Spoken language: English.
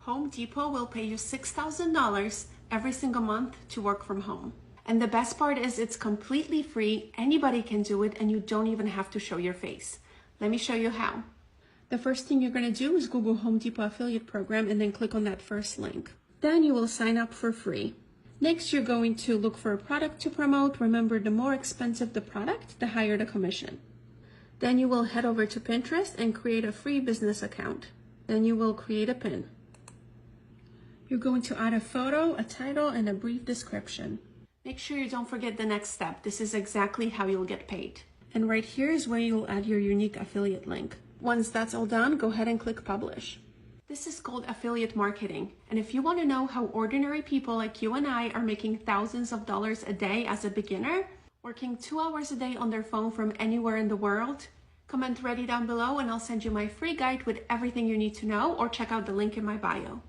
Home Depot will pay you $6,000 every single month to work from home. And the best part is it's completely free. Anybody can do it and you don't even have to show your face. Let me show you how. The first thing you're going to do is Google Home Depot affiliate program and then click on that first link. Then you will sign up for free. Next, you're going to look for a product to promote. Remember, the more expensive the product, the higher the commission. Then you will head over to Pinterest and create a free business account. Then you will create a pin. You're going to add a photo, a title, and a brief description. Make sure you don't forget the next step. This is exactly how you'll get paid. And right here is where you'll add your unique affiliate link. Once that's all done, go ahead and click publish. This is called affiliate marketing. And if you want to know how ordinary people like you and I are making thousands of dollars a day as a beginner, working 2 hours a day on their phone from anywhere in the world, comment ready down below and I'll send you my free guide with everything you need to know, or check out the link in my bio.